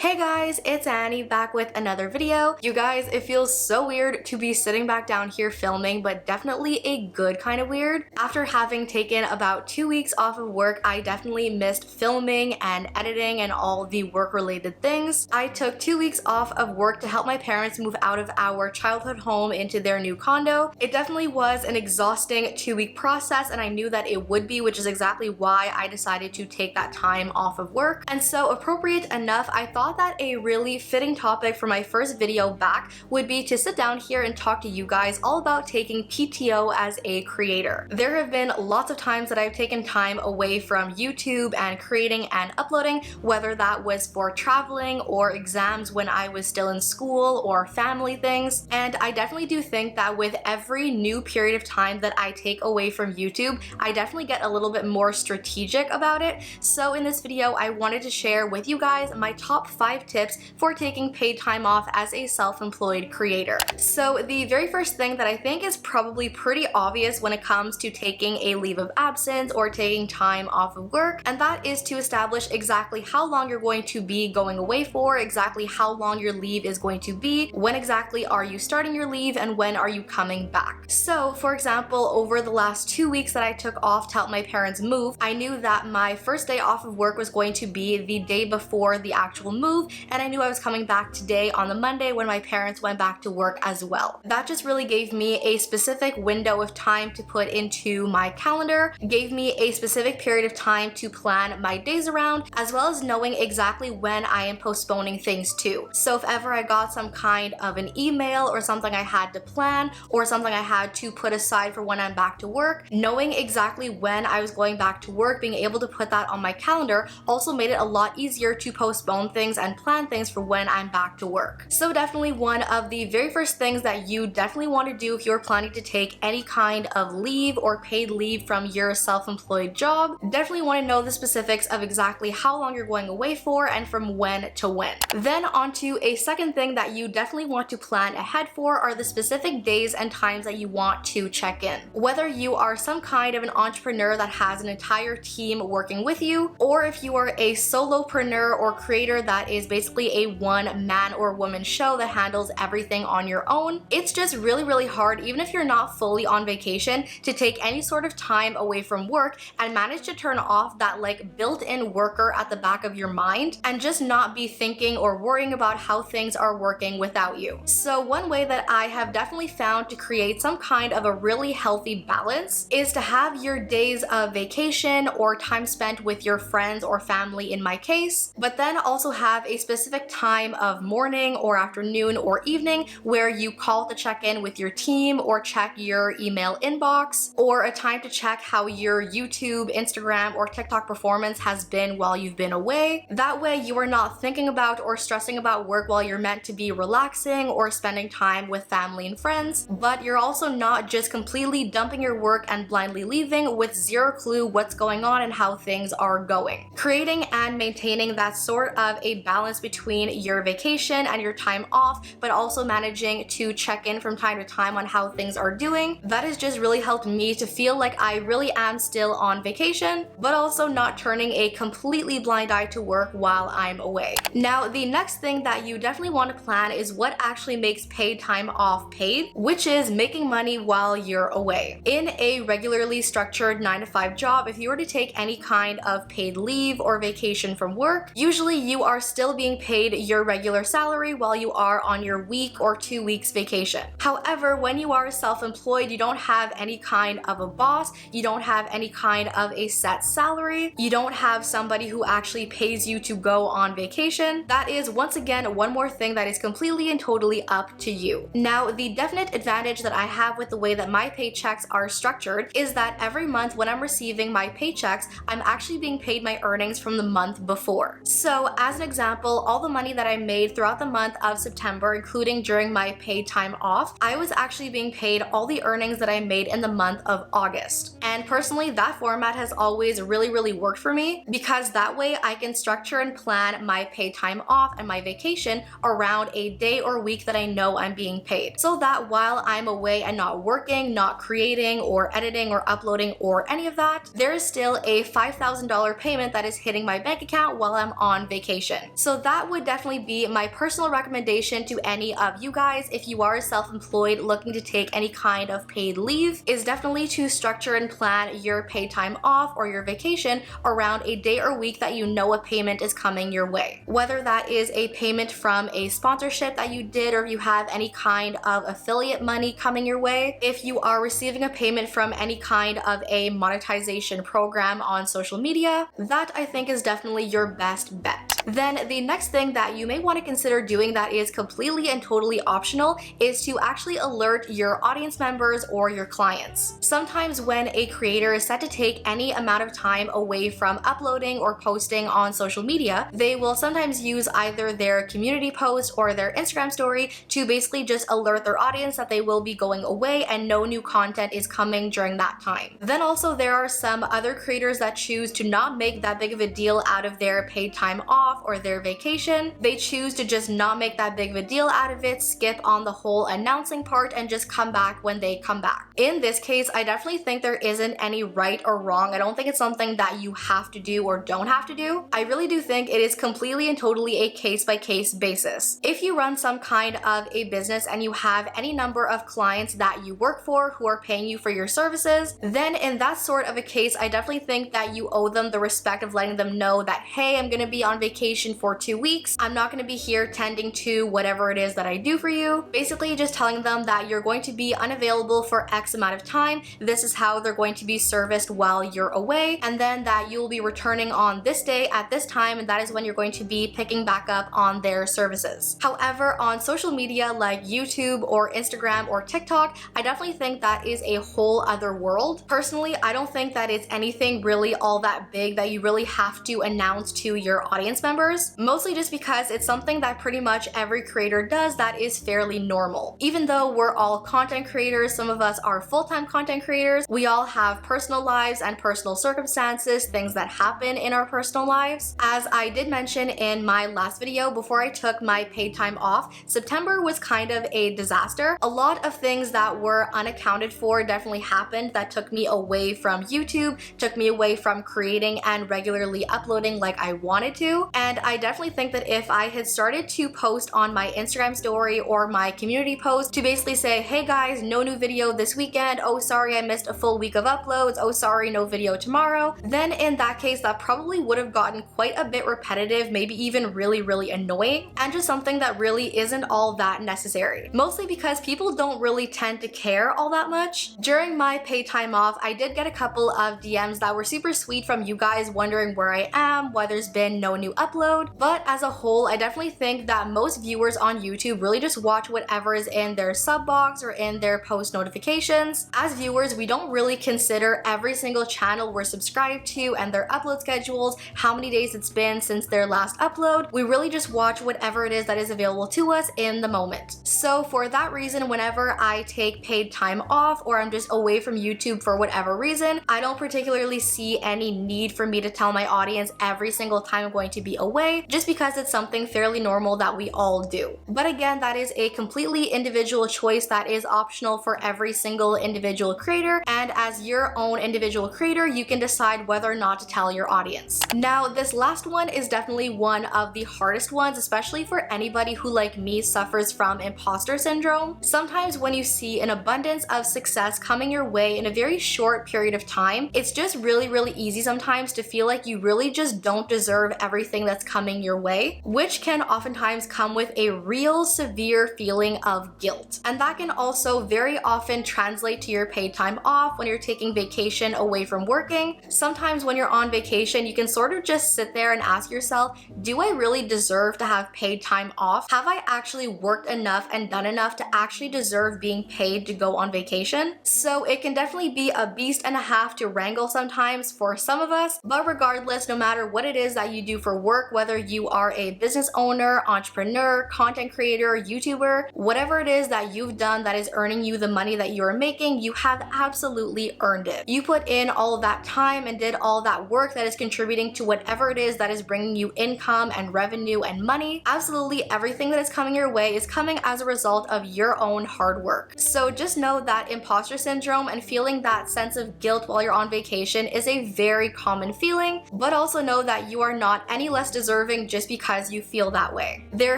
Hey guys, it's Annie back with another video. You guys, it feels so weird to be sitting back down here filming, but definitely a good kind of weird. After having taken about 2 weeks off of work, I definitely missed filming and editing and all the work-related things. I took 2 weeks off of work to help my parents move out of our childhood home into their new condo. It definitely was an exhausting 2-week process, and I knew that it would be, which is exactly why I decided to take that time off of work. And so, appropriate enough, I thought that a really fitting topic for my first video back would be to sit down here and talk to you guys all about taking PTO as a creator. There have been lots of times that I've taken time away from YouTube and creating and uploading, whether that was for traveling or exams when I was still in school or family things. And I definitely do think that with every new period of time that I take away from YouTube, I definitely get a little bit more strategic about it. So in this video, I wanted to share with you guys my top 5 tips for taking paid time off as a self-employed creator. So the very first thing that I think is probably pretty obvious when it comes to taking a leave of absence or taking time off of work, and that is to establish exactly how long you're going to be going away for, exactly how long your leave is going to be, when exactly are you starting your leave, and when are you coming back. So for example, over the last 2 weeks that I took off to help my parents move, I knew that my first day off of work was going to be the day before the actual move, and I knew I was coming back today on the Monday when my parents went back to work as well. That just really gave me a specific window of time to put into my calendar, gave me a specific period of time to plan my days around, as well as knowing exactly when I am postponing things to. So if ever I got some kind of an email or something I had to plan or something I had to put aside for when I'm back to work, knowing exactly when I was going back to work, being able to put that on my calendar also made it a lot easier to postpone things and plan things for when I'm back to work. So definitely one of the very first things that you definitely want to do if you're planning to take any kind of leave or paid leave from your self-employed job, definitely want to know the specifics of exactly how long you're going away for and from when to when. Then onto a second thing that you definitely want to plan ahead for are the specific days and times that you want to check in. Whether you are some kind of an entrepreneur that has an entire team working with you, or if you are a solopreneur or creator that is basically a one man or woman show that handles everything on your own, it's just really hard, even if you're not fully on vacation, to take any sort of time away from work and manage to turn off that like built-in worker at the back of your mind and just not be thinking or worrying about how things are working without you. So one way that I have definitely found to create some kind of a really healthy balance is to have your days of vacation or time spent with your friends or family in my case, but then also have a specific time of morning or afternoon or evening where you call to check in with your team or check your email inbox, or a time to check how your YouTube, Instagram, or TikTok performance has been while you've been away. That way you are not thinking about or stressing about work while you're meant to be relaxing or spending time with family and friends, but you're also not just completely dumping your work and blindly leaving with zero clue what's going on and how things are going. Creating and maintaining that sort of a balance between your vacation and your time off, but also managing to check in from time to time on how things are doing, that has just really helped me to feel like I really am still on vacation, but also not turning a completely blind eye to work while I'm away. Now, the next thing that you definitely want to plan is what actually makes paid time off paid, which is making money while you're away. In a regularly structured 9-to-5 job, if you were to take any kind of paid leave or vacation from work, usually you are still being paid your regular salary while you are on your week or 2 weeks vacation. However, when you are self-employed, you don't have any kind of a boss, you don't have any kind of a set salary, you don't have somebody who actually pays you to go on vacation. That is, once again, one more thing that is completely and totally up to you. Now, the definite advantage that I have with the way that my paychecks are structured is that every month when I'm receiving my paychecks, I'm actually being paid my earnings from the month before. So as an example, all the money that I made throughout the month of September, including during my paid time off, I was actually being paid all the earnings that I made in the month of August. And personally, that format has always really worked for me, because that way I can structure and plan my paid time off and my vacation around a day or week that I know I'm being paid. So that while I'm away and not working, not creating or editing or uploading or any of that, there is still a $5,000 payment that is hitting my bank account while I'm on vacation. So that would definitely be my personal recommendation to any of you guys if you are self-employed looking to take any kind of paid leave, is definitely to structure and plan your paid time off or your vacation around a day or week that you know a payment is coming your way. Whether that is a payment from a sponsorship that you did, or if you have any kind of affiliate money coming your way, if you are receiving a payment from any kind of a monetization program on social media, that I think is definitely your best bet. Then the next thing that you may want to consider doing that is completely and totally optional is to actually alert your audience members or your clients. Sometimes when a creator is set to take any amount of time away from uploading or posting on social media, they will sometimes use either their community post or their Instagram story to basically just alert their audience that they will be going away and no new content is coming during that time. Then also there are some other creators that choose to not make that big of a deal out of their paid time off or their vacation. They choose to just not make that big of a deal out of it, skip on the whole announcing part, and just come back when they come back. In this case, I definitely think there isn't any right or wrong. I don't think it's something that you have to do or don't have to do. I really do think it is completely and totally a case-by-case basis. If you run some kind of a business and you have any number of clients that you work for who are paying you for your services, then in that sort of a case, I definitely think that you owe them the respect of letting them know that, hey, I'm gonna be on vacation for 2 weeks. I'm not gonna be here tending to whatever it is that I do for you. Basically just telling them that you're going to be unavailable for X amount of time. This is how they're going to be serviced while you're away, and then that you will be returning on this day at this time, and that is when you're going to be picking back up on their services. However, on social media like YouTube or Instagram or TikTok, I definitely think that is a whole other world. Personally, I don't think that it's anything really all that big that you really have to announce to your audience members, mostly just because it's something that pretty much every creator does that is fairly normal. Even though we're all content creators, some of us are full-time content creators, we all have personal lives and personal circumstances, things that happen in our personal lives. As I did mention in my last video before I took my paid time off, September was kind of a disaster. A lot of things that were unaccounted for definitely happened that took me away from YouTube, took me away from creating and regularly uploading like I wanted to. And I definitely think that if I had started to post on my Instagram story or my community post to basically say, hey guys, no new video this weekend, oh sorry I missed a full week of uploads, oh sorry no video tomorrow, then in that case that probably would have gotten quite a bit repetitive, maybe even really annoying, and just something that really isn't all that necessary. Mostly because people don't really tend to care all that much. During my paid time off, I did get a couple of DMs that were super sweet from you guys wondering where I am, why there's been no new upload, but as a whole, I definitely think that most viewers on YouTube really just watch whatever is in their sub box or in their post notifications. As viewers, we don't really consider every single channel we're subscribed to and their upload schedules, how many days it's been since their last upload. We really just watch whatever it is that is available to us in the moment. So for that reason, whenever I take paid time off or I'm just away from YouTube for whatever reason, I don't particularly see any need for me to tell my audience every single time I'm going to be away, just because it's something fairly normal that we all do. But again, that is a completely individual choice that is optional for every single individual creator, and as your own individual creator, you can decide whether or not to tell your audience. Now, this last one is definitely one of the hardest ones, especially for anybody who, like me, suffers from imposter syndrome. Sometimes when you see an abundance of success coming your way in a very short period of time, it's just really easy sometimes to feel like you really just don't deserve everything that's coming your way, which can oftentimes come with a real severe feeling of guilt. And that can also very often translate to your paid time off when you're taking vacation away from working. Sometimes when you're on vacation, you can sort of just sit there and ask yourself, do I really deserve to have paid time off? Have I actually worked enough and done enough to actually deserve being paid to go on vacation? So it can definitely be a beast and a half to wrangle sometimes for some of us, but regardless, no matter what it is that you do for work, whether you are a business owner, entrepreneur, content creator, YouTuber, whatever it is that you've done that is earning you the money that you're making, you have absolutely earned it. You put in all of that time and did all that work that is contributing to whatever it is that is bringing you income and revenue and money. Absolutely everything that is coming your way is coming as a result of your own hard work. So just know that imposter syndrome and feeling that sense of guilt while you're on vacation is a very common feeling, but also know that you are not any less less deserving just because you feel that way. There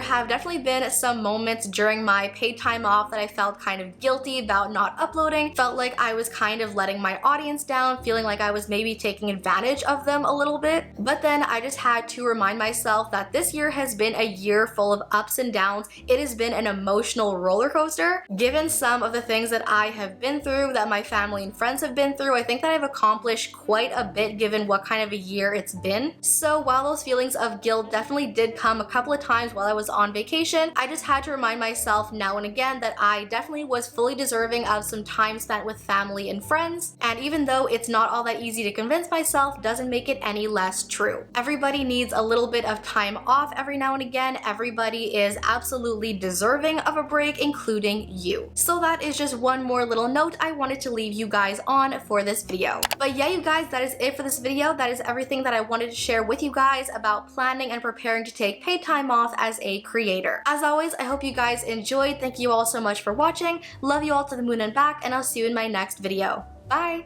have definitely been some moments during my paid time off that I felt kind of guilty about not uploading, felt like I was kind of letting my audience down, feeling like I was maybe taking advantage of them a little bit. But then I just had to remind myself that this year has been a year full of ups and downs. It has been an emotional roller coaster. Given some of the things that I have been through, that my family and friends have been through, I think that I've accomplished quite a bit given what kind of a year it's been. So while those feelings of guilt definitely did come a couple of times while I was on vacation, I just had to remind myself now and again that I definitely was fully deserving of some time spent with family and friends. And even though it's not all that easy to convince myself, doesn't make it any less true. Everybody needs a little bit of time off every now and again. Everybody is absolutely deserving of a break, including you. So that is just one more little note I wanted to leave you guys on for this video. But yeah, you guys, that is it for this video. That is everything that I wanted to share with you guys about planning and preparing to take paid time off as a creator. As always, I hope you guys enjoyed. Thank you all so much for watching. Love you all to the moon and back, and I'll see you in my next video. Bye!